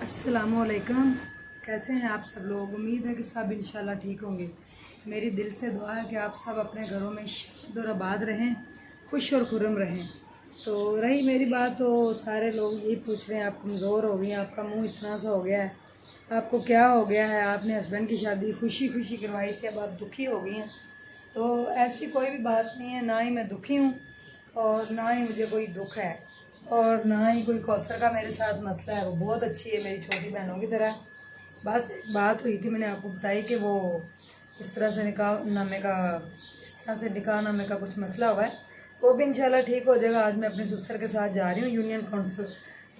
अस्सलामुअलैकुम। कैसे हैं आप सब लोग? उम्मीद है कि सब इंशाल्लाह ठीक होंगे। मेरी दिल से दुआ है कि आप सब अपने घरों में शाद और आबाद रहें, खुश और खुर्रम रहें। तो रही मेरी बात, तो सारे लोग यही पूछ रहे हैं आप कमज़ोर हो गई हैं, आपका मुंह इतना सा हो गया है, आपको क्या हो गया है? आपने हस्बैंड की शादी खुशी खुशी करवाई थी, अब आप दुखी हो गई हैं। तो ऐसी कोई भी बात नहीं है, ना ही मैं दुखी हूँ और ना ही मुझे कोई दुख है और ना ही कोई कौसर का मेरे साथ मसला है। वो बहुत अच्छी है, मेरी छोटी बहनों की तरह। बस एक बात हुई थी, मैंने आपको बताई कि वो इस तरह से निकाह नामे का कुछ मसला हुआ है, वो भी इंशाल्लाह ठीक हो जाएगा। आज मैं अपने ससुर के साथ जा रही हूँ यूनियन काउंसिल,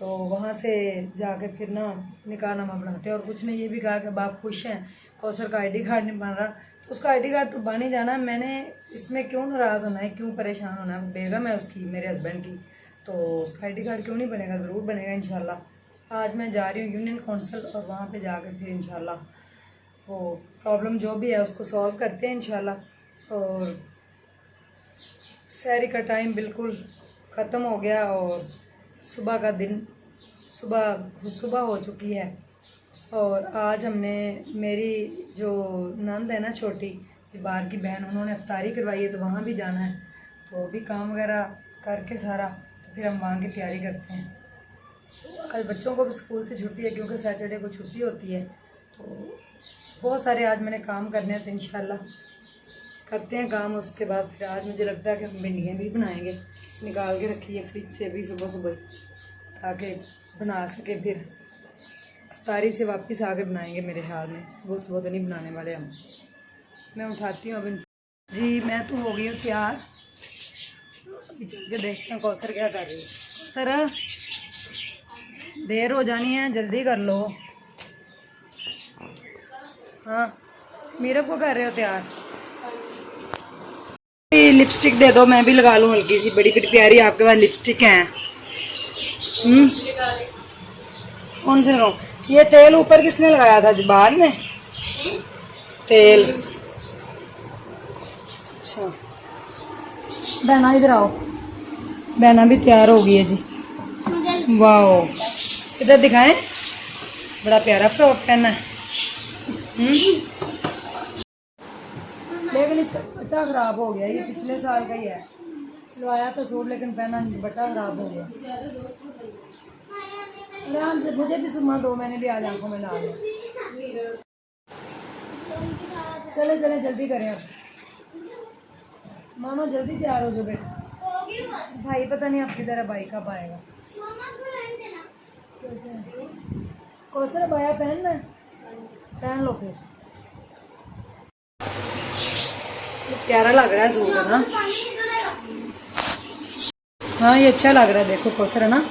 तो वहाँ से जाके फिर ना निकाह नामा बनाते हैं। और कुछ ने ये भी कहा कि बाप खुश हैं, कौसर का आईडी कार्ड नहीं बन रहा, तो उसका आईडी कार्ड तो बन ही जाना। मैंने इसमें क्यों नाराज़ होना है, क्यों परेशान होना है? बेगम है उसकी, मेरे हस्बैंड की, तो उसका आईडी कार्ड क्यों नहीं बनेगा? ज़रूर बनेगा इंशाल्लाह। आज मैं जा रही हूँ यूनियन काउंसिल और वहाँ पे जाकर फिर इंशाल्लाह वो प्रॉब्लम जो भी है उसको सॉल्व करते हैं इंशाल्लाह। और सहरी का टाइम बिल्कुल ख़त्म हो गया और सुबह का दिन सुबह हो चुकी है। और आज हमने, मेरी जो नंद है ना छोटी, जो बाहर की बहन, उन्होंने इफ्तारी करवाई है, तो वहाँ भी जाना है। तो अभी काम वगैरह करके सारा, तो फिर हम वहाँ की तैयारी करते हैं। आज बच्चों को भी स्कूल से छुट्टी है क्योंकि सैटरडे को छुट्टी होती है। तो बहुत सारे आज मैंने काम करने हैं, तो इंशाल्लाह करते हैं काम। उसके बाद फिर आज मुझे लगता है कि हम भिंडियाँ भी बनाएंगे, निकाल के रखी है फ्रिज से अभी सुबह ताकि बना सके। फिर इफ्तारी से वापस आके बनाएंगे मेरे ख्याल में, सुबह तो नहीं बनाने वाले हम। मैं उठाती हूँ अब जी। मैं तो हो गई हूँ तैयार, अभी चल के देखते हैं कौसर क्या कर रही है। सर देर हो जानी है, जल्दी कर लो। हाँ, मेरे को कर रहे हो तैयार? लिपस्टिक दे दो, मैं भी लगा लूँ हल्की सी, बड़ी बड़ी प्यारी आपके पास लिपस्टिक है। कौन से लगाऊँ? ये तेल ऊपर किसने लगाया था? जबान ने तेल। अच्छा बहना इधर आओ, बहना भी तैयार हो गई है जी। वाओ, इधर दिखाएं, बड़ा प्यारा फ्रॉक पहना है। लेकिन इसका दुपट्टा ख़राब हो गया, ये पिछले साल का ही है, सिलवाया तो सूट लेकिन पहना दुपट्टा ख़राब हो गया। आराम से, मुझे भी सुमा दो, मैंने भी आज आंखों में ला लिया। चले चले जल्दी करें अब, मानो जल्दी तैयार हो जो बेटा। भाई पता नहीं आपकी तरह भाई कब आएगा। कौसर बाया पहन लो फिर। प्यारा लग रहा है सूट, है ना? हाँ ये अच्छा लग रहा है, देखो कौसर है ना।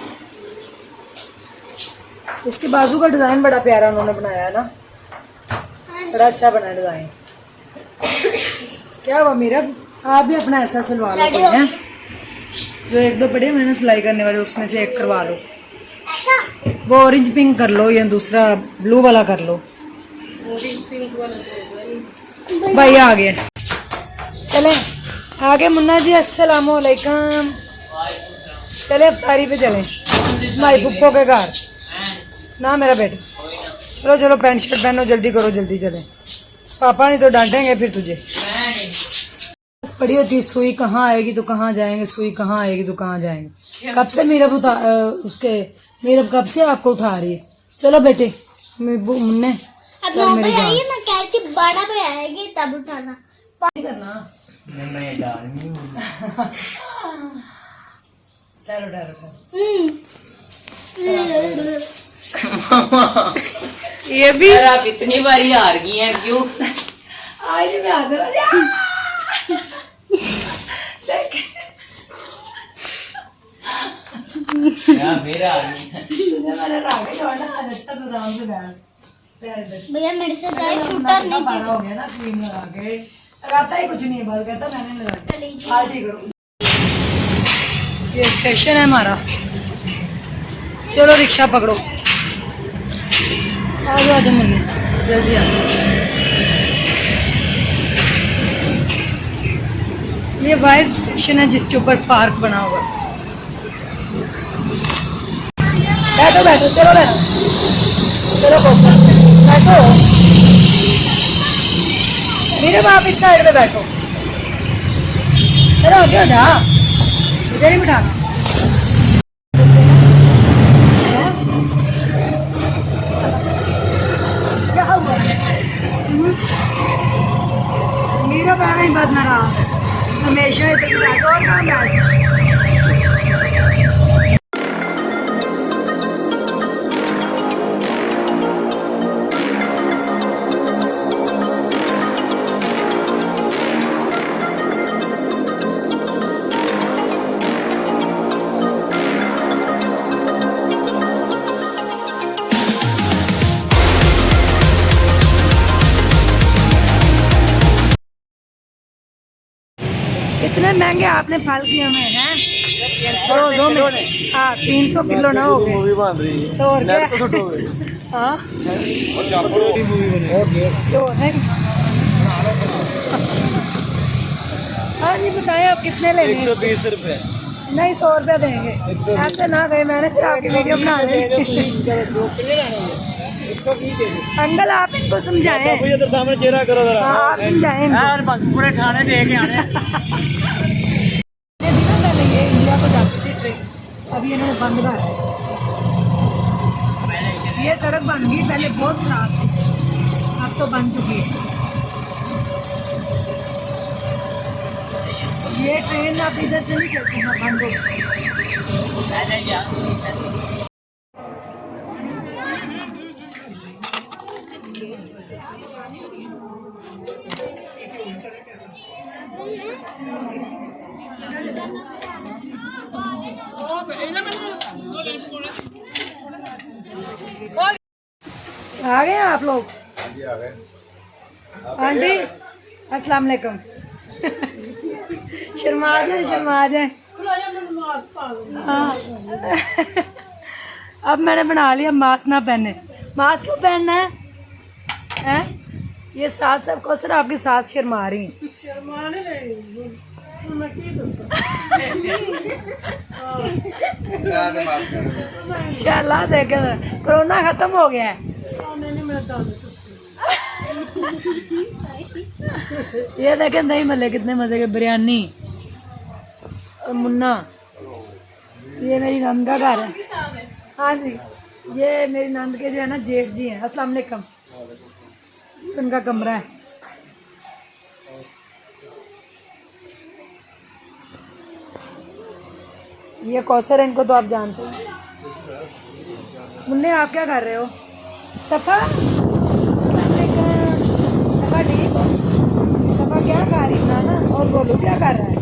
इसके बाजू का डिज़ाइन बड़ा प्यारा उन्होंने बनाया है ना, बड़ा अच्छा बना है डिज़ाइन। क्या हुआ मीरा, आप भी अपना ऐसा सिलवा लो कोई है, जो एक दो पड़े मैंने सिलाई करने वाले, उसमें से एक करवा लो। वो ऑरेंज पिंक कर लो या दूसरा ब्लू वाला कर लो। ऑरेंज पिंक वाला भाई आ गए, चले आगे मुन्ना जी। अस्सलामुअलैकुम। चले इफ्तारी पे चलें, भाई पुप्पो के घर ना मेरा बेटा। चलो चलो पैंट शर्ट पहनो, जल्दी करो, जल्दी चले, पापा नहीं तो डांटेंगे फिर तुझे। बस पड़ी होती है, सुई कहाँ आएगी तो कहाँ जाएंगे, सुई कहाँ आएगी तो कहाँ जाएंगे। कब से मीरब मीरब कब से आपको उठा रही है? चलो बेटे मुन्ने, अब मेरी जान, मैं कहती बड़ा पे आएगी तब उठाना करना। मैं डालनी ये भी आप इतनी बारी हार गई हैं क्यों? आज मैं मेरा भैया मेरे से शूटर नहीं हो गया ना, क्रीम लगा के लगाता ही कुछ नहीं है, बल कहता मैंने लगाया। ठीक करो, ये स्टेशन है हमारा, चलो रिक्शा पकड़ो, आ जाओ मुन्ने जल्दी आ। ये वाइड स्टेशन है जिसके ऊपर पार्क बना हुआ है। बैठो बैठो, चलो बैठो। चलो कौशल बैठो, मेरे बाप इस साइड पे बैठो। चलो क्यों जा, मुझे नहीं बिठाना। क्या हुआ? मेरा बाप ही बदना रहा हमेशा इधर बैठो और कहाँ बैठो। इतने महंगे आपने फल किए हमें हैं रोजों में। हाँ 300 किलो ना हो गए तो और क्या। हाँ तो नहीं। हाँ जी बताएं आप कितने लेंगे? 120 रुपए। नहीं 100 रुपया देंगे। ऐसे ना गए, मैंने फिर आपकी वीडियो बना ली। अंकल आप इनको समझाएं। सामने चेहरा करो जरा। हाँ आप समझाएं। पूरे ठाणे दे के आने। पहले ये इंडिया को जाती थी ट्रेन, अभी इन्होंने बंद कर दी। ये सड़क बन गई, पहले बहुत खराब थी, अब तो बन चुकी है। ये ट्रेन अब इधर से नहीं चलती ना, बंद हो गई। आ गए आप लोग? आंटी अस्सलाम वालेकुम। शर्मा जाए शर्मा जाए। हाँ अब मैंने बना लिया मास्क ना पहने। मास्क क्यों पहनना है? हैं? ये सास सबको सर आपकी सास शर्मा रही है। शाला देख कोरोना खत्म हो गया है। ये देखें दही मल्ले कितने मजे के, बिरयानी और मुन्ना। ये मेरी नंद का घर है। हाँ जी ये मेरी नंद के जो है ना जेठ जी हैं। अस्सलाम वालेकुम। उनका कमरा है। ये कौसर है, इनको तो आप जानते हो। मुन्ने आप क्या कर रहे हो? सफा सफा ठीक हो? सफा क्या खा रही है ना? और गोलू क्या कर रहा है?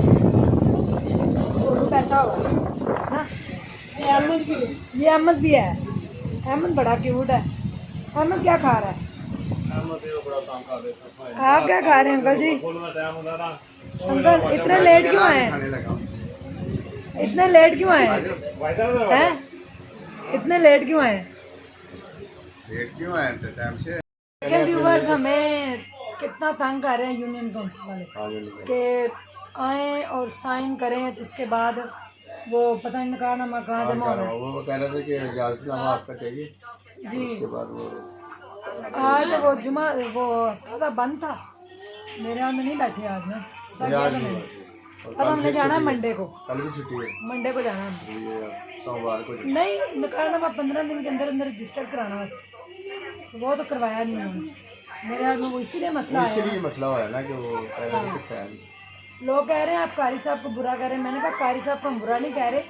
गोलू बैठा हुआ ना। ये अहमद भी है। अहमद बड़ा क्यूट है। अहमद क्या खा रहा है? आप क्या खा रहे हैं अंकल जी? अंकल इतने लेट क्यों आए? इतने लेट क्यों आए हैं? इतने लेट क्यों आए? टाइम से लेकिन व्यूवर्स हमें कितना तंग कर रहे हैं यूनियन काउंसिल वाले कि आए और साइन करें तो उसके बाद वो पता नहीं निकाहनामा कहाँ जमा हो रहा है। वो कह रहे थे कि इजाजतनामा आपका चाहिए जी उसके बाद वो आज वो जुमा वो था बंद था, मेरे यहाँ में नहीं बैठे आज ना। अब हमने जाना है मंडे को। कल भी छुट्टी है, मंडे को जाना है। ये सोमवार को नहीं निकाहनामा 15 दिन के अंदर अंदर रजिस्टर कराना है, तो वो तो करवाया नहीं उन्होंने मेरे हाथ में। वो इसीलिए मसला आया, इसीलिए मसला हुआ है ना कि वो कह रहे थे कि फैन लोग कह रहे हैं आप कारी साहब को बुरा कह रहे हैं। मैंने कहा कारी साहब को हम बुरा नहीं कह रहे,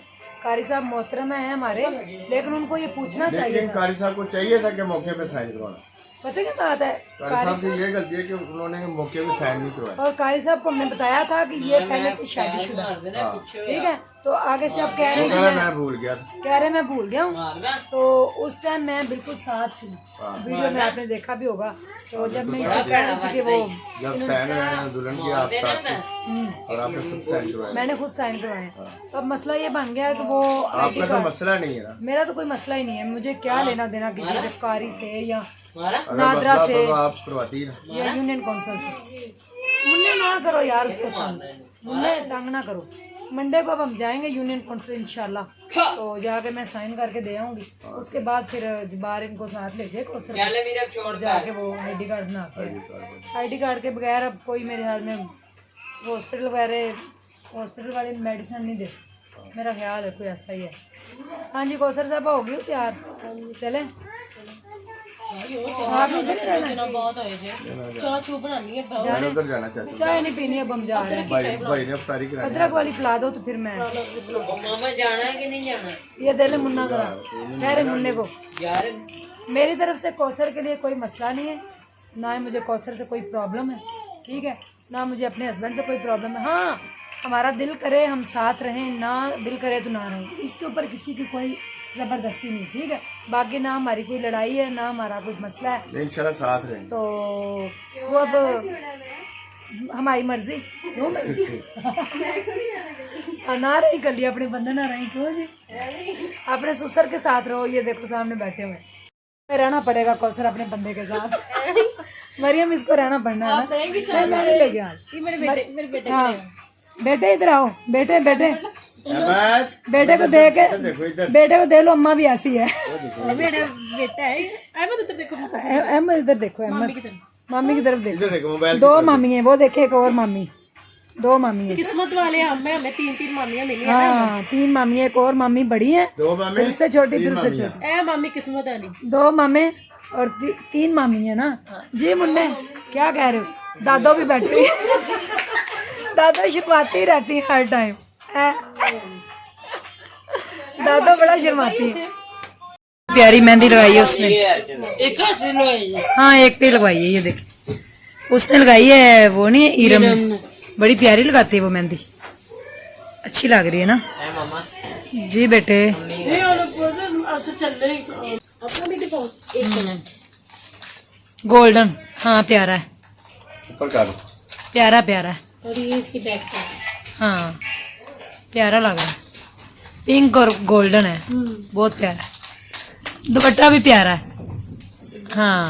कारी साहब मोहतरम है हमारे, लेकिन उनको ये पूछना चाहिए लेकिन कारी साहब को चाहिए था कि मौके पे साइन करवाना। पता क्या बात है, कारी साहब की ये गलती है कि उन्होंने मौके पे साइन नहीं करवाया। और कारी साहब को हमने बताया था कि ये पहले से शादीशुदा है, ठीक है। तो आगे से आप कह रहे हैं मैं भूल गया था, कह रहे मैं भूल गया हूँ, तो उस टाइम मैं बिल्कुल साथ थी। वीडियो में आपने देखा भी होगा, तो जब मैं इसे कह रही थी कि वो जब साइन दुल्हन की आप साथ थे और आपने खुद साइन करवाया, मैंने खुद साइन करवाए। तो अब मसला ये बन गया कि वो आपका तो मसला नहीं है ना। मेरा तो कोई मसला ही नहीं है, मुझे क्या लेना देना किसी से, कारी से या अगर नादरा मसला से तो आप करवाती ना। या यूनियन काउंसिल से। मुन्ने ना करो यार उसको तंग, मुन्ने तंग ना करो। मंडे को अब हम जाएंगे यूनियन काउंसिल इंशाल्लाह, तो जाके मैं साइन करके दे आऊंगी। उसके बाद फिर जबार इनको साथ ले जाए और जाके वो आईडी कार्ड बनाते हैं। आईडी कार्ड के बगैर अब कोई मेरे ख्याल में हॉस्पिटल वाले मेडिसिन नहीं दे, मेरा ख्याल है कोई ऐसा ही है। हाँ जी कौसर साहब होगी हो तैयार, चले आप उधर ही रहना? मैंने उधर जाना चाहता हूँ। चाय नहीं पीनी, अब हम जा रहे हैं। भाई ने अफ्तारी करानी अदरक वाली पिला दो तो फिर मैं मामा जाना है कि नहीं जाना? ये दे ले मुन्ना करा कह रहे मुन्ने को। यार मेरी तरफ से कौसर के लिए कोई मसला नहीं है, ना ही मुझे कौसर से कोई प्रॉब्लम है, ठीक है, ना मुझे अपने हस्बैंड से कोई प्रॉब्लम है। हाँ हमारा दिल करे हम साथ रहें, ना दिल करे तो ना रहें, इसके ऊपर किसी की कोई ज़बरदस्ती नहीं, ठीक है। बाकी ना हमारी कोई लड़ाई है, ना हमारा कोई मसला है, इंशाल्लाह साथ रहें। तो वो अब हमारी मर्जी क्यों ना रही कर लिया अपने बंदे, ना रही क्यों जी, अपने ससुर के साथ रहो। ये देखो सामने बैठे हुए, रहना पड़ेगा कौसर अपने बंदे के साथ। मरियम इसको रहना पड़ना है ना, मैं नहीं ले गया। हाँ बेटे इधर आओ, बेटे बेटे को दे के बेटे को दे लो, अम्मा भी ऐसी है। बेटा है अहमद इधर देखो, अहमद मामी की तरफ इधर देखो मोबाइल। दो मामी है, वो देखे एक और मामी, दो मामी है। किस्मत वाले हमें 3 मामियां मिली हाँ 3 मामी है, एक और मामी बड़ी है, दो मामी फिर से छोटी, फिर से छोटी, है मामी किस्मत वाली। 2 मामे और 3 मामी है ना जी। मुन्ने क्या कह रहे हो? दादो भी बैठे हुए दादो शर्माती रहती है हर टाइम, दादो बड़ा शर्माती है। प्यारी मेहंदी लगाई है उसने, एक हाथ से लगाई है। हाँ एक पे लगवाई है, ये देख उसने लगाई है, वो नहीं है इरम ने, बड़ी प्यारी लगाती है वो मेहंदी, अच्छी लग रही है ना जी बेटे। गोल्डन, हाँ प्यारा है, ऊपर कर प्यारा प्यारा है, और ये इसकी बैक का हाँ प्यारा लग रहा है, पिंक और गोल्डन है, बहुत प्यारा है। दुपट्टा भी प्यारा है, हाँ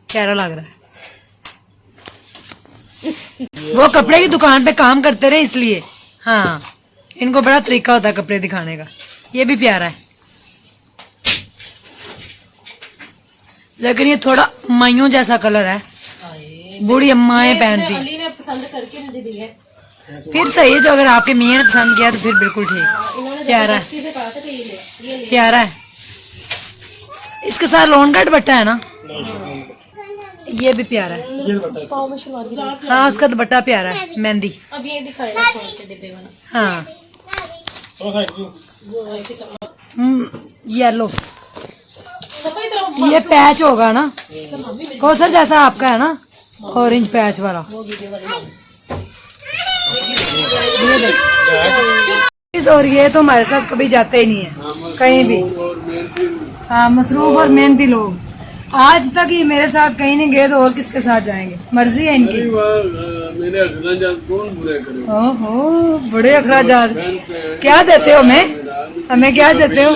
प्यारा लग रहा है। वो कपड़े की दुकान पे काम करते रहे इसलिए, हाँ इनको बड़ा तरीका होता है कपड़े दिखाने का। ये भी प्यारा है, लेकिन ये थोड़ा माइयों जैसा कलर है, बूढ़ी अम्माएं पहनती। अली ने पसंद करके मुझे दी है, फिर सही है, जो अगर आपके मियाँ ने पसंद किया तो फिर बिल्कुल ठीक, इन्होंने प्यारा है, जबरदस्ती से कहा था कि ये ले प्यारा है। इसके साथ लोन का दुपट्टा है ना, ये भी प्यारा है, हाँ उसका दुपट्टा प्यारा है मेहंदी, अब ये दिखाएगा फोन के डिब्बे वाला। हाँ वो है कि सब येलो, सफेद तरफ ये पैच होगा ना कौसर जैसा आपका है ना, ऑरेंज पैच वाला। वो वीडियो वाली ये देख, और ये तो हमारे साथ कभी जाते ही नहीं है कहीं भी, हाँ मसरूफ और मेहनती लोग। आज तक ये मेरे साथ कहीं नहीं गए तो और किसके साथ जाएंगे, मर्जी है इनकी। मेरे अखराजात कौन बुरे करे? ओहो बड़े अखराजात, क्या देते हो हमें क्या देते हो?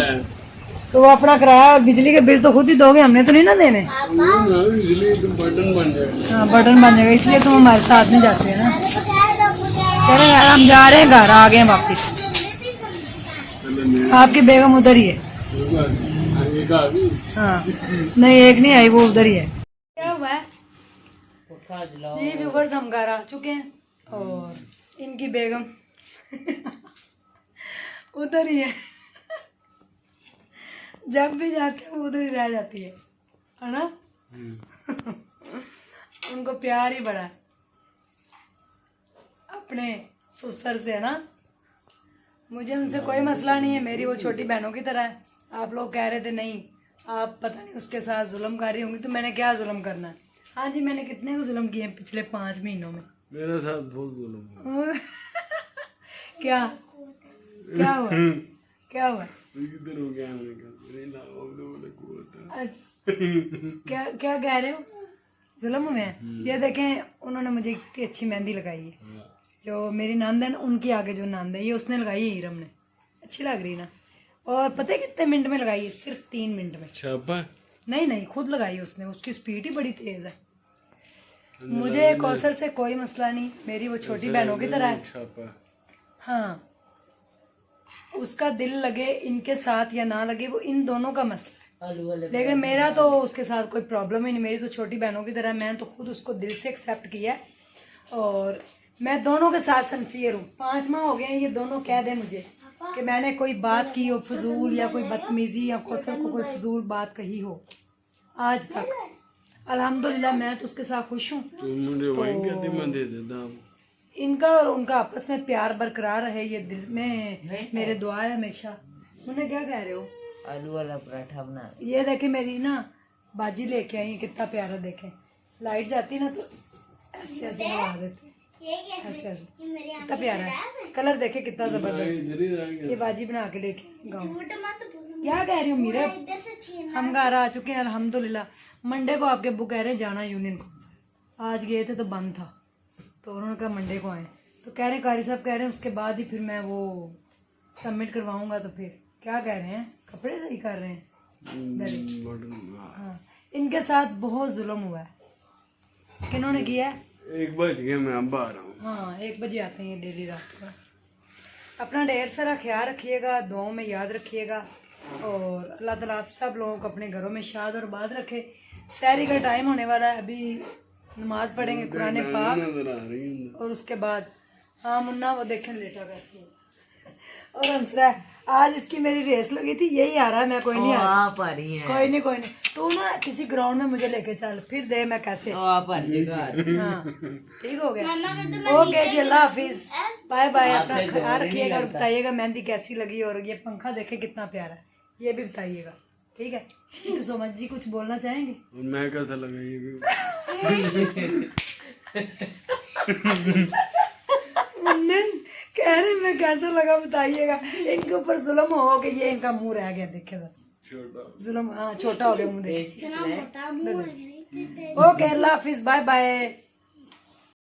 तो वो अपना किराया और बिजली के बिल तो खुद ही दोगे, हमने तो नहीं ना देने। इसलिए तुम बटन बन जाएगा। हाँ बटन बन जाएगा, इसलिए तुम हमारे साथ नहीं जाते है ना। चलो यार हम जा रहे हैं घर, आ गए वापिस। आपकी बेगम उधर ही है, हाँ नहीं एक नहीं आई, वो उधर ही है। क्या हुआ है जी व्यूवर्स, हम घर आ चुके हैं और इनकी बेगम उधर ही है, जब भी जाते हैं उधर ही रह जाती है ना। उनको प्यार ही बड़ा है अपने ससुर से, है ना। मुझे उनसे कोई मसला नहीं है, मेरी वो छोटी बहनों की तरह है। आप लोग कह रहे थे नहीं आप पता नहीं उसके साथ जुल्म कर रही होंगी, तो मैंने क्या जुल्म करना है? हाँ जी मैंने कितने को जुल्म किए पिछले 5 महीनों में। मेरे साथ बहुत जुल्म क्या क्या हुआ? क्या हुआ? इधर हो गया क्या क्या कह रहे हो? जुल्म हुए हैं? ये देखें उन्होंने मुझे इतनी अच्छी मेहंदी लगाई है, जो मेरी नंद है ना उनकी आगे जो नंद है ये उसने लगाई है, हीरम ने, अच्छी लग रही ना। और पता है कितने मिनट में लगाई है? सिर्फ 3 मिनट में। छापा? नहीं नहीं खुद लगाई है उसने, उसकी स्पीड ही बड़ी तेज है। मुझे कौशल से कोई मसला नहीं, मेरी वो छोटी बहनों की तरह है। हाँ, उसका दिल लगे इनके साथ या ना लगे वो इन दोनों का मसला है। आलू वाले लेकिन मेरा तो उसके साथ कोई प्रॉब्लम ही नहीं, मेरी तो छोटी बहनों की तरह, मैं तो खुद उसको दिल से एक्सेप्ट किया है और मैं दोनों के साथ सिंसियर हूँ। 5 माह हो गए हैं, ये दोनों कह दें मुझे कि मैंने कोई बात की हो फजूल या कोई बदतमीजी या कौसर को कोई फजूल बात कही हो, आज तक अल्हम्दुलिल्लाह मैं तो उसके साथ खुश हूँ। तो मुझे वही कहती मैं दे देता हूँ। इनका और उनका आपस में प्यार बरकरार रहे, ये दिल में मेरे दुआ है हमेशा। उन्हें क्या कह रहे हो? आलू वाला पराठा बना। ये देखे मेरी ना बाजी लेके आई है, कितना प्यारा देखे, लाइट जाती ना तो ऐसे ऐसे हवा देते, ऐसे ऐसे, कितना प्यारा है कलर, देखे कितना जबरदस्त। इधर ही रह गया। ये बाजी बना के लेके गाँव से। क्या कह रही हो मीरा? हम घर आ चुके हैं अल्हम्दुलिल्लाह। मंडे को आपके अब्बू कह रहे हैं जाना यूनियन काउंसिल, आज गए थे तो बंद था, तो उन्होंने कहा मंडे को आए, तो कह रहे हैं कारी साहब कह रहे हैं उसके बाद ही फिर मैं वो सबमिट करवाऊंगा। तो फिर क्या कह रहे हैं, कपड़े सही कर रहे हैं। हाँ, इनके साथ बहुत जुल्म हुआ है। किन्होंने किया है? 1 बज गया, मैं अब आ रहा हूँ। हाँ, 1 बजे आते हैं डेली रात को। अपना ढेर सारा ख्याल रखिएगा, दुआओं में याद रखिएगा और अल्लाह ताला आप सब लोगों को अपने घरों में शाद और बाद रखे। सहरी का टाइम होने वाला है, अभी नमाज पढ़ेंगे कुरान पाक नजर आ रही है। और उसके बाद हाँ मुन्ना वो देखें लेटा कैसे और हंस रहा है। आज इसकी मेरी रेस लगी थी, यही आ रहा है, मैं कोई नहीं आ रहा। आप आ रही हैं। कोई नहीं तू ना किसी ग्राउंड में मुझे लेके चल, फिर दे मैं कैसे। आप आ रही हैं। हाँ ठीक हो गया। ओके जी, अल्लाह हाफिज, बाय बाय। अपना ख्याल रखिएगा और बताइएगा मेहंदी कैसी लगी और ये पंखा देखे कितना प्यारा है, ये भी बताइएगा, ठीक है? तो सोमच जी कुछ बोलना चाहेंगे? और मैं कैसा लगा ये भी? मुन्ने कह रहे मैं कैसा लगा बताइएगा। इनके ऊपर जुल्म हो के ये इनका मुंह रह गया, देखे छोटा। जुल्म, हाँ छोटा हो गया मुंह देखे। मोटा मुंह है। ओके, अल्लाह हाफिज, बाय बाय।